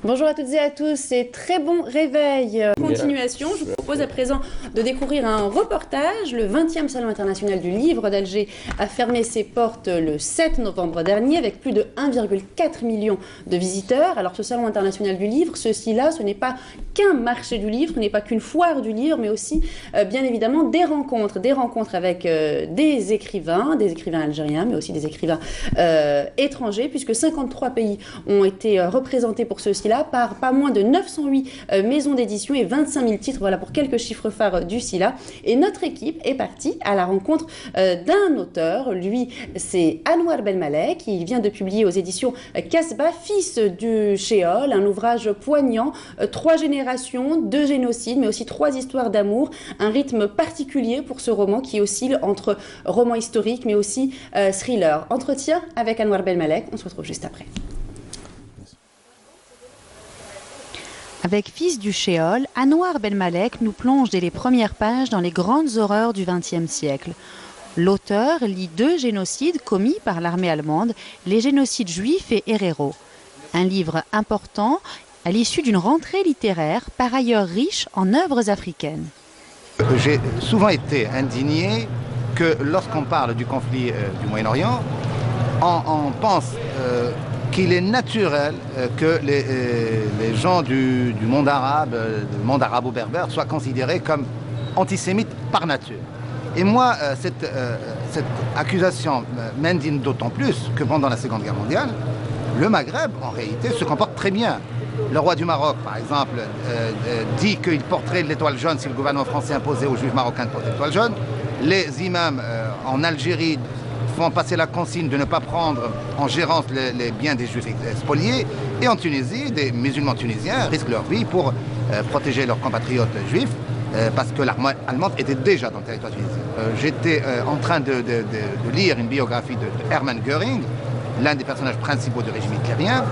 Bonjour à toutes et à tous et très bon réveil. Continuation, je vous propose à présent de découvrir un reportage. Le 20e Salon international du livre d'Alger a fermé ses portes le 7 novembre dernier avec plus de 1,4 million de visiteurs. Alors ce Salon international du livre, ceci-là, ce n'est pas qu'un marché du livre, ce n'est pas qu'une foire du livre, mais aussi bien évidemment des rencontres avec des écrivains algériens, mais aussi des écrivains étrangers, puisque 53 pays ont été représentés pour ceci par pas moins de 908 maisons d'édition et 25 000 titres, voilà pour quelques chiffres phares du SILA. Et notre équipe est partie à la rencontre d'un auteur, lui c'est Anouar Belmalek, il vient de publier aux éditions Kasbah, Fils du Shéol, un ouvrage poignant, 3 générations, 2 génocides, mais aussi 3 histoires d'amour, un rythme particulier pour ce roman qui oscille entre roman historique mais aussi thriller. Entretien avec Anouar Belmalek, on se retrouve juste après. Avec Fils du Shéol, Anouar Belmalek nous plonge dès les premières pages dans les grandes horreurs du XXe siècle. L'auteur lit 2 génocides commis par l'armée allemande, les génocides juifs et héréros. Un livre important à l'issue d'une rentrée littéraire, par ailleurs riche en œuvres africaines. J'ai souvent été indigné que lorsqu'on parle du conflit du Moyen-Orient, on pense qu'il est naturel que les gens du monde arabe, du monde arabo-berbère, soient considérés comme antisémites par nature. Et moi, cette accusation m'indigne d'autant plus que pendant la Seconde Guerre mondiale, le Maghreb, en réalité, se comporte très bien. Le roi du Maroc, par exemple, dit qu'il porterait l'étoile jaune si le gouvernement français imposait aux juifs marocains de porter l'étoile jaune. Les imams en Algérie font passer la consigne de ne pas prendre en gérance les biens des juifs spoliés. Et en Tunisie, des musulmans tunisiens risquent leur vie pour protéger leurs compatriotes juifs parce que l'armée allemande était déjà dans le territoire tunisien. J'étais en train de lire une biographie de Hermann Göring, l'un des personnages principaux du régime hitlérien,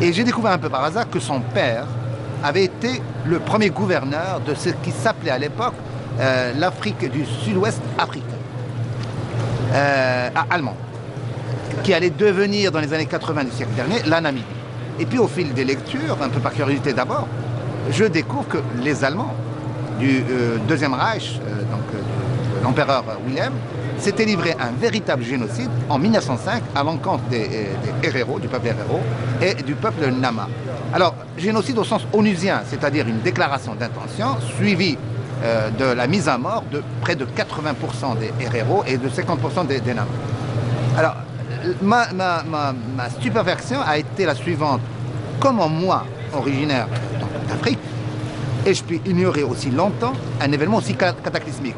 et j'ai découvert un peu par hasard que son père avait été le premier gouverneur de ce qui s'appelait à l'époque l'Afrique du Sud-Ouest africain. Allemand, qui allait devenir dans les années 80 du siècle dernier la Namibie. Et puis au fil des lectures, un peu par curiosité d'abord, je découvre que les Allemands du Deuxième Reich, de l'empereur Wilhelm, s'étaient livrés un véritable génocide en 1905 à l'encontre des héréros, du peuple héréro et du peuple Nama. Alors, génocide au sens onusien, c'est-à-dire une déclaration d'intention suivie de la mise à mort de près de 80% des héréros et de 50% des Nama. Alors, ma stupéfaction a été la suivante. Comment moi, originaire d'Afrique, ai-je pu ignorer aussi longtemps un événement aussi cataclysmique?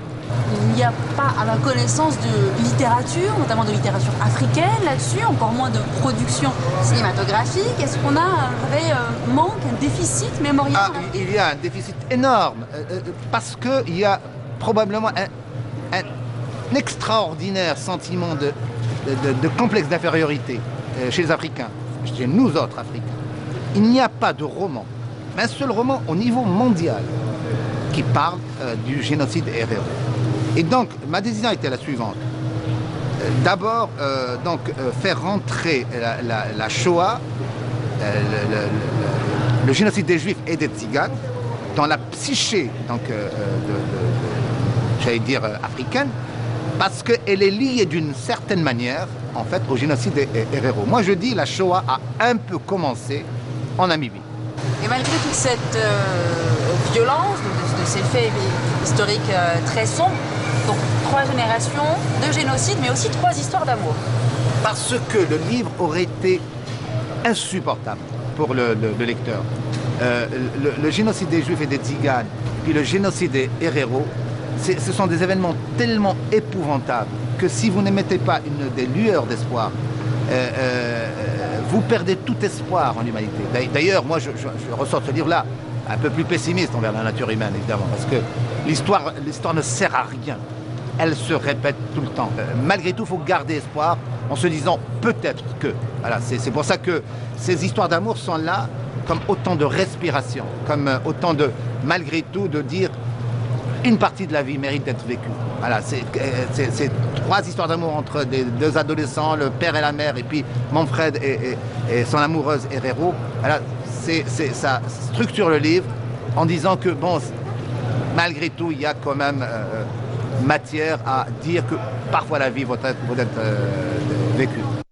Il n'y a pas, à ma connaissance, de littérature, notamment de littérature africaine là-dessus, encore moins de production cinématographique. Est-ce qu'on a un vrai manque, un déficit mémoriel? Il y a un déficit énorme, parce qu'il y a probablement un extraordinaire sentiment de complexe d'infériorité chez les Africains, chez nous autres Africains. Il n'y a pas de roman, un seul roman au niveau mondial qui parle du génocide héréro. Et donc, ma décision était la suivante. D'abord, faire rentrer la Shoah, le génocide des Juifs et des Tziganes, dans la psyché, j'allais dire, africaine, parce qu'elle est liée d'une certaine manière, en fait, au génocide des héréros. Moi, je dis la Shoah a un peu commencé en Namibie. Et malgré toute cette violence, de ces faits historiques très sombres, donc 3 générations, 2 génocides, mais aussi 3 histoires d'amour. Parce que le livre aurait été insupportable pour le lecteur. Le génocide des Juifs et des Tziganes, puis le génocide des héréros, ce sont des événements tellement épouvantables que si vous n'émettez pas des lueurs d'espoir, vous perdez tout espoir en l'humanité. D'ailleurs, moi, je ressors de ce livre-là un peu plus pessimiste envers la nature humaine, évidemment, parce que l'histoire ne sert à rien. Elle se répète tout le temps. Malgré tout, il faut garder espoir en se disant peut-être que. Voilà, c'est pour ça que ces histoires d'amour sont là comme autant de respiration, comme autant de, malgré tout, de dire une partie de la vie mérite d'être vécue. Voilà, c'est 3 histoires d'amour entre des 2 adolescents, le père et la mère, et puis Manfred et son amoureuse Herrero. Alors, ça structure le livre en disant que, bon, malgré tout, il y a quand même matière à dire que parfois la vie doit être vécue.